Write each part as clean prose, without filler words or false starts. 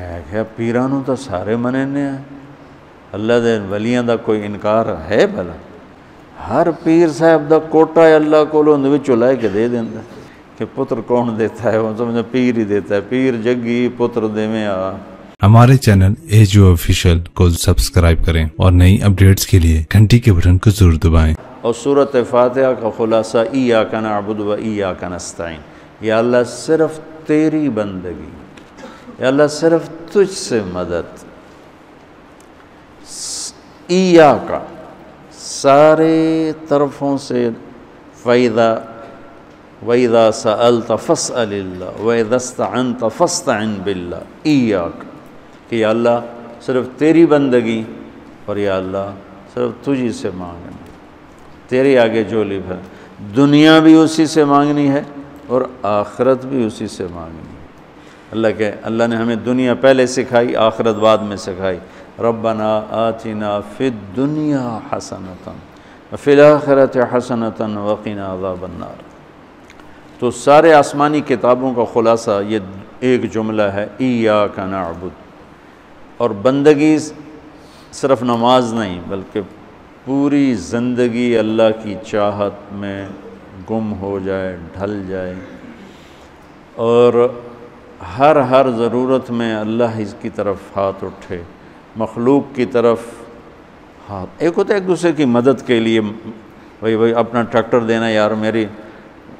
ہے کہ پیرانوں تو سارے مننے ہیں، اللہ دے ولیاں دا کوئی انکار ہے بھلا؟ ہر پیر صاحب دا کوٹا ہے اللہ کو لوگ وچوں لے کے دے دیندا کہ پتر کون دیتا ہے، وہ سمجھو پیر ہی دیتا ہے، پیر جگی پتر دیویں آ۔ ہمارے چینل ایجو آفیشیل کو سبسکرائب کریں اور نئی اپڈیٹس کے لیے گھنٹی کے بٹن کو ضرور دبائیں۔ اور سورۃ فاتحہ کا خلاصہ ایاک نعبد و ایاک نستعین، یا اللہ صرف تیری بندگی، یا اللہ صرف تجھ سے مدد، ایاک سارے طرفوں سے، وَإِذَا سَأَلْتَ فَاسْأَلِ اللَّهِ وَإِذَا اسْتَعَنْتَ فَاسْتَعِنْ بِاللَّهِ، ایاک کہ یا اللہ صرف تیری بندگی اور یا اللہ صرف تجھی سے مانگنا، تیرے آگے جھولی بھر، دنیا بھی اسی سے مانگنی ہے اور آخرت بھی اسی سے مانگنی ہے۔ اللہ نے ہمیں دنیا پہلے سکھائی، آخرت بعد میں سکھائی۔ ربنا آتنا فی الدنیا حسنۃ وفی الآخرۃ حسنۃ وقنا عذاب النار۔ تو سارے آسمانی کتابوں کا خلاصہ یہ ایک جملہ ہے، ایاک نعبد، اور بندگی صرف نماز نہیں بلکہ پوری زندگی اللہ کی چاہت میں گم ہو جائے، ڈھل جائے، اور ہر ضرورت میں اللہ اس کی طرف ہاتھ اٹھے، مخلوق کی طرف ہاتھ۔ ایک ہوتا ہے ایک دوسرے کی مدد کے لیے، وہی اپنا ٹریکٹر دینا، یار میری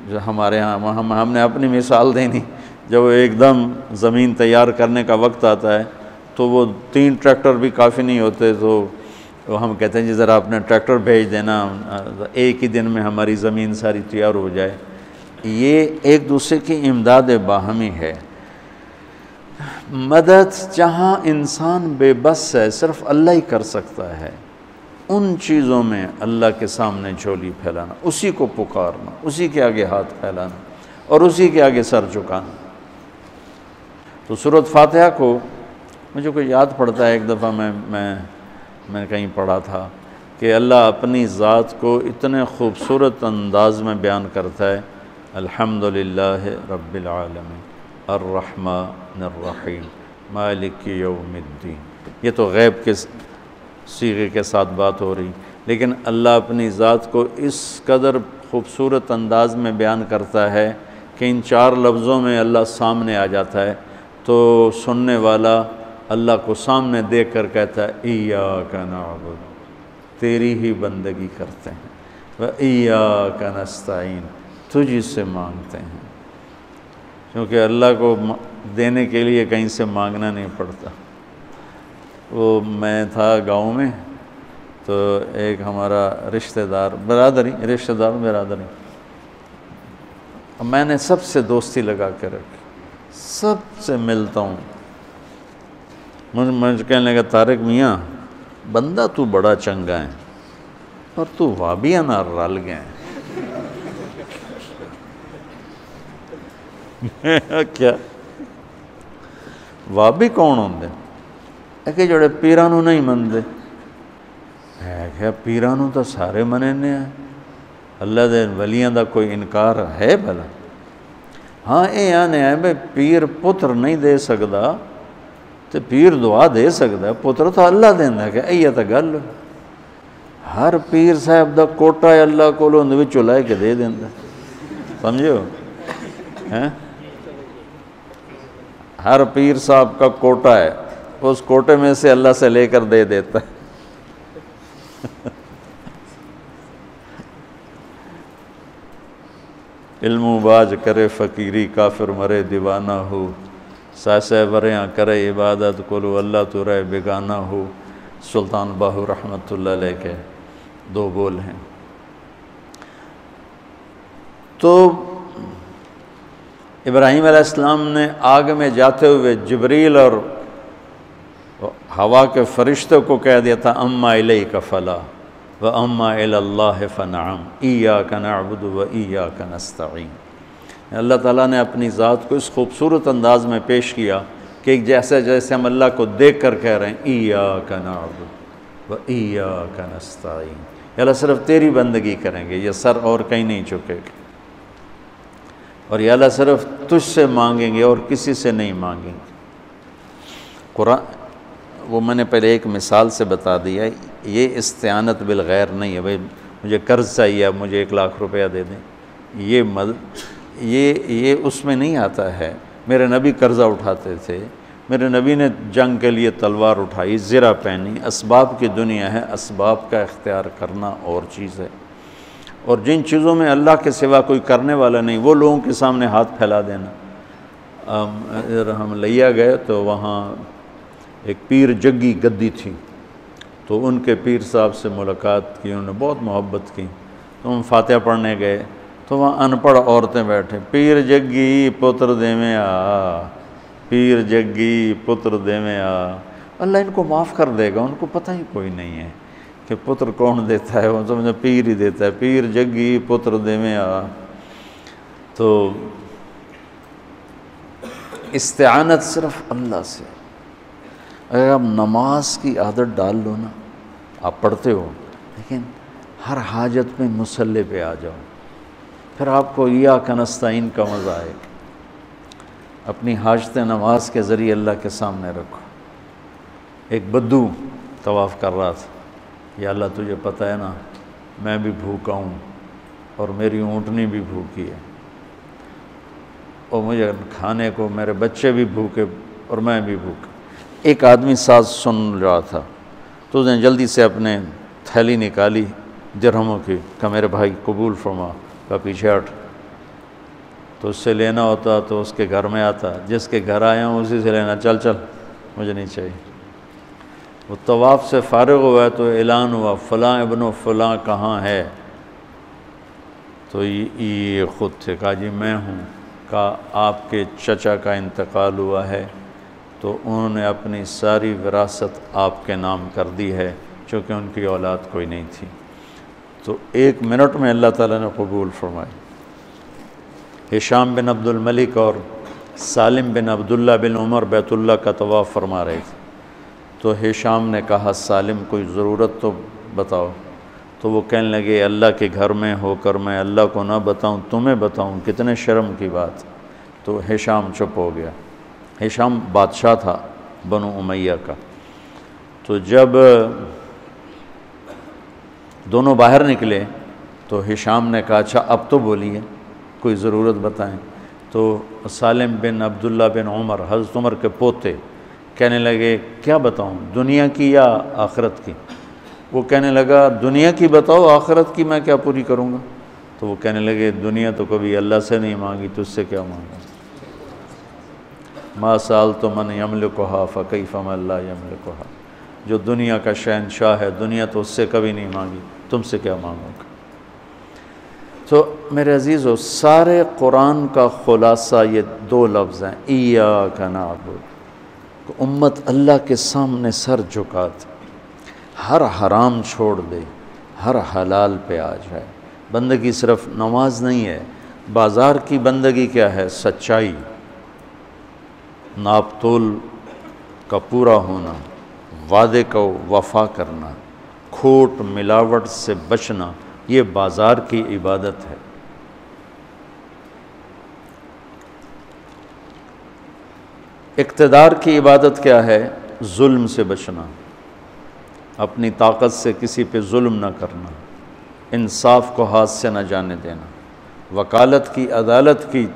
جو ہمارے ہاں ہم نے اپنی مثال دینی، جب ایک دم زمین تیار کرنے کا وقت آتا ہے تو وہ 3 ٹریکٹر بھی کافی نہیں ہوتے، تو ہم کہتے ہیں جی ذرا اپنا ٹریکٹر بھیج دینا، ایک ہی دن میں ہماری زمین ساری تیار ہو جائے۔ یہ ایک دوسرے کی امداد باہمی ہے۔ مدد جہاں انسان بے بس ہے، صرف اللہ ہی کر سکتا ہے، ان چیزوں میں اللہ کے سامنے جھولی پھیلانا، اسی کو پکارنا، اسی کے آگے ہاتھ پھیلانا اور اسی کے آگے سر جھکانا۔ تو سورۃ فاتحہ کو مجھے کوئی یاد پڑتا ہے، ایک دفعہ میں کہیں پڑھا تھا کہ اللہ اپنی ذات کو اتنے خوبصورت انداز میں بیان کرتا ہے، الحمدللہ رب العالمین الرحمن الرحیم مالک یوم الدین۔ یہ تو غیب کے صیغے کے ساتھ بات ہو رہی، لیکن اللہ اپنی ذات کو اس قدر خوبصورت انداز میں بیان کرتا ہے کہ ان 4 لفظوں میں اللہ سامنے آ جاتا ہے، تو سننے والا اللہ کو سامنے دیکھ کر کہتا ہے ایاک نعبد، تیری ہی بندگی کرتے ہیں، وایاک نستعین، تجھ سے مانگتے ہیں، کیونکہ اللہ کو دینے کے لیے کہیں سے مانگنا نہیں پڑتا۔ وہ میں تھا گاؤں میں، تو ایک ہمارا رشتہ دار برادری، میں نے سب سے دوستی لگا کے رکھی، سب سے ملتا ہوں۔ مجھے کہنے لگا طارق میاں بندہ تو بڑا چنگا ہے، پر تو وابیاں نہ رل گئے کیا وابی کون ہوندے؟ ہے کہ جڑے پیرانوں نہیں مندے، ہے کہ پیرانوں تو سارے مننے ہیں، اللہ دے ولیاں دا کوئی انکار ہے بھلا؟ ہاں یہ آنے ہے بھئی پیر پتر نہیں دے سکدا تو پیر دعا دے سکدا ہے، پتر تو اللہ دینا ہے، کہ ایہ تا گل ہر پیر صاحب دا کوٹا ہے اللہ کو لوگ وچوں لے کے دے دیندا، سمجھو؟ ہر پیر صاحب کا کوٹا ہے، اس کوٹے میں سے اللہ سے لے کر دے دیتا ہے۔ علم و باج کرے فقیری، کافر مرے دیوانہ ہو، ساسے وریاں کرے عبادت کلو اللہ تو رہے بیگانہ ہو۔ سلطان باہو رحمۃ اللہ علیہ کے 2 بول ہیں۔ تو ابراہیم علیہ السلام نے آگ میں جاتے ہوئے جبریل اور ہوا کے فرشتوں کو کہہ دیا تھا اما الیک فلا واما الی اللہ فنعم ایاک نعبد و ایاک نستعین۔ اللہ تعالیٰ نے اپنی ذات کو اس خوبصورت انداز میں پیش کیا کہ جیسے ہم اللہ کو دیکھ کر کہہ رہے ہیں ایاک نعبد و ایاک نستعین، یا اللہ صرف تیری بندگی کریں گے، یہ سر اور کہیں نہیں جھکے گا، اور یا اللہ صرف تجھ سے مانگیں گے اور کسی سے نہیں مانگیں گے۔ قرآن وہ میں نے پہلے ایک مثال سے بتا دیا، یہ استعانت بالغیر نہیں ہے، بھائی مجھے قرض چاہیے اب مجھے 1,00,000 روپیہ دے دیں، یہ اس میں نہیں آتا ہے۔ میرے نبی قرضہ اٹھاتے تھے، میرے نبی نے جنگ کے لیے تلوار اٹھائی، زرہ پہنی، اسباب کی دنیا ہے، اسباب کا اختیار کرنا اور چیز ہے، اور جن چیزوں میں اللہ کے سوا کوئی کرنے والا نہیں وہ لوگوں کے سامنے ہاتھ پھیلا دینا۔ ہم لیا گئے تو وہاں ایک پیر جگی گدی تھی، تو ان کے پیر صاحب سے ملاقات کی، انہوں نے بہت محبت کی، تو ہم فاتحہ پڑھنے گئے تو وہاں ان پڑھ عورتیں بیٹھے، پیر جگی پتر دے میں آ، پیر جگی پتر دے میں آ۔ اللہ ان کو معاف کر دے گا، ان کو پتہ ہی کوئی نہیں ہے کہ پتر کون دیتا ہے، وہ سمجھے پیر ہی دیتا ہے، پیر جگی پتر دے میں آ۔ تو استعانت صرف اللہ سے۔ اگر آپ نماز کی عادت ڈال لو نا، آپ پڑھتے ہو لیکن ہر حاجت میں مصلی پہ آ جاؤ، پھر آپ کو ایاک نستعین کا مزہ آئے گا۔ اپنی حاجت نماز کے ذریعے اللہ کے سامنے رکھو۔ ایک بدو طواف کر رہا تھا، یا اللہ تجھے پتہ ہے نا میں بھی بھوکا ہوں اور میری اونٹنی بھی بھوکی ہے، اور مجھے کھانے کو میرے بچے بھی بھوکے اور میں بھی بھوکا۔ ایک آدمی ساتھ سن رہا تھا تو اس نے جلدی سے اپنے تھیلی نکالی درہموں کی، کہ میرے بھائی قبول فرما، کا پیچھے ہٹ، تو اس سے لینا ہوتا تو اس کے گھر میں آتا، جس کے گھر آیا ہوں اسی سے لینا، چل چل مجھے نہیں چاہیے۔ وہ طواف سے فارغ ہوا تو اعلان ہوا فلاں ابن فلاں کہاں ہے، تو یہ خود تھے، کہا جی میں ہوں، کہا آپ کے چچا کا انتقال ہوا ہے تو انہوں نے اپنی ساری وراثت آپ کے نام کر دی ہے، چونکہ ان کی اولاد کوئی نہیں تھی۔ تو 1 منٹ میں اللہ تعالیٰ نے قبول فرمائی۔ ہشام بن عبد الملک اور سالم بن عبداللہ بن عمر بیت اللہ کا طواف فرما رہے تھے، تو ہشام نے کہا سالم کوئی ضرورت تو بتاؤ، تو وہ کہنے لگے اللہ کے گھر میں ہو کر میں اللہ کو نہ بتاؤں تمہیں بتاؤں، کتنے شرم کی بات۔ تو ہشام چپ ہو گیا۔ ہشام بادشاہ تھا بنو امیہ کا۔ تو جب دونوں باہر نکلے تو ہشام نے کہا اچھا اب تو بولیے، کوئی ضرورت بتائیں۔ تو سالم بن عبداللہ بن عمر، حضرت عمر کے پوتے، کہنے لگے کیا بتاؤں، دنیا کی یا آخرت کی؟ وہ کہنے لگا دنیا کی بتاؤ، آخرت کی میں کیا پوری کروں گا؟ تو وہ کہنے لگے دنیا تو کبھی اللہ سے نہیں مانگی، تجھ سے کیا مانگا؟ ما سألت من یملکھا فکیف من لا یملکھا، جو دنیا کا شہنشاہ ہے، دنیا تو اس سے کبھی نہیں مانگی، تم سے کیا مانگوں گا؟ تو میرے عزیزو، سارے قرآن کا خلاصہ یہ 2 لفظ ہیں، ایاک نعبد۔ امت اللہ کے سامنے سر جھکا دے، ہر حرام چھوڑ دے، ہر حلال پہ آ جائے۔ بندگی صرف نماز نہیں ہے، بازار کی بندگی کیا ہے؟ سچائی، ناپ تول کا پورا ہونا، وعدے کو وفا کرنا، کھوٹ ملاوٹ سے بچنا، یہ بازار کی عبادت ہے۔ اقتدار کی عبادت کیا ہے؟ ظلم سے بچنا، اپنی طاقت سے کسی پہ ظلم نہ کرنا، انصاف کو ہاتھ سے نہ جانے دینا۔ وکالت کی، عدالت کی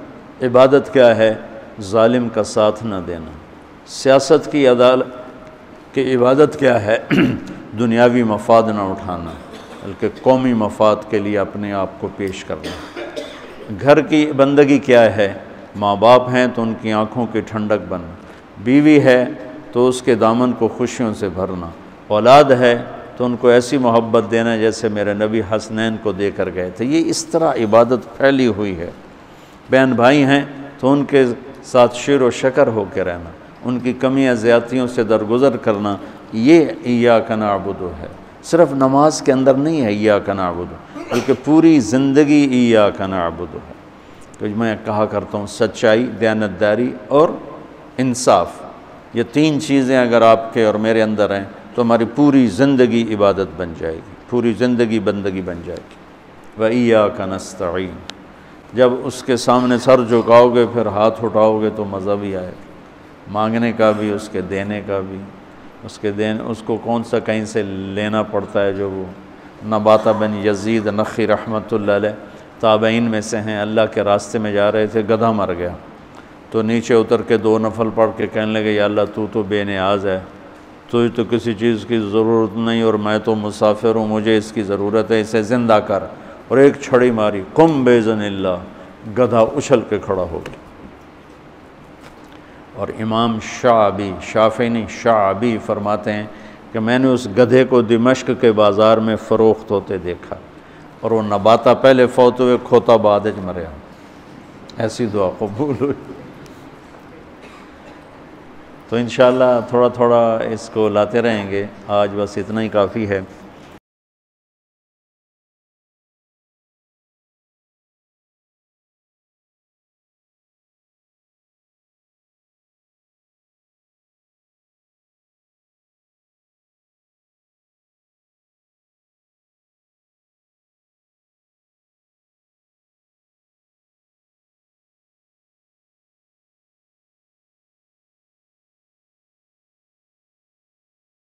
عبادت کیا ہے؟ ظالم کا ساتھ نہ دینا۔ سیاست کی عدالت کی عبادت کیا ہے؟ دنیاوی مفاد نہ اٹھانا، بلکہ قومی مفاد کے لیے اپنے آپ کو پیش کرنا۔ گھر کی بندگی کیا ہے؟ ماں باپ ہیں تو ان کی آنکھوں کی ٹھنڈک بننا، بیوی ہے تو اس کے دامن کو خوشیوں سے بھرنا، اولاد ہے تو ان کو ایسی محبت دینا جیسے میرے نبی حسنین کو دے کر گئے تھے۔ یہ اس طرح عبادت پھیلی ہوئی ہے۔ بہن بھائی ہیں تو ان کے ساتھ شیر و شکر ہو کے رہنا، ان کی کمیاں زیادتیوں سے درگزر کرنا، یہ ایاک نعبد ہے۔ صرف نماز کے اندر نہیں ہے ایاک نعبد، بلکہ پوری زندگی ایاک نعبد ہے۔ تو میں کہا کرتا ہوں سچائی، دیانتداری اور انصاف، یہ 3 چیزیں اگر آپ کے اور میرے اندر ہیں تو ہماری پوری زندگی عبادت بن جائے گی، پوری زندگی بندگی بن جائے گی۔ وَإِيَّاكَ نَسْتَعِينُ، جب اس کے سامنے سر جھکاؤ گے پھر ہاتھ اٹھاؤ گے تو مزہ بھی آئے گا۔ مانگنے کا بھی، اس کے دینے کا بھی۔ اس کو کون سا کہیں سے لینا پڑتا ہے، جو وہ نباتہ بن یزید نخی رحمۃ اللہ علیہ تابعین میں سے ہیں، اللہ کے راستے میں جا رہے تھے، گدھا مر گیا تو نیچے اتر کے 2 نفل پڑھ کے کہنے لگے یا اللہ تو بے نیاز ہے، تجھے تو کسی چیز کی ضرورت نہیں، اور میں تو مسافر ہوں، مجھے اس کی ضرورت ہے، اسے زندہ کر۔ اور ایک چھڑی ماری، قم باذن اللہ، گدھا اچھل کے کھڑا ہو گیا۔ اور امام شافعی نہیں شعبی فرماتے ہیں کہ میں نے اس گدھے کو دمشق کے بازار میں فروخت ہوتے دیکھا، اور وہ نباتہ پہلے فوت ہوئے، کھوتا بعد وچ مریا۔ ایسی دعا قبول ہوئی۔ تو انشاءاللہ تھوڑا تھوڑا اس کو لاتے رہیں گے، آج بس اتنا ہی کافی ہے۔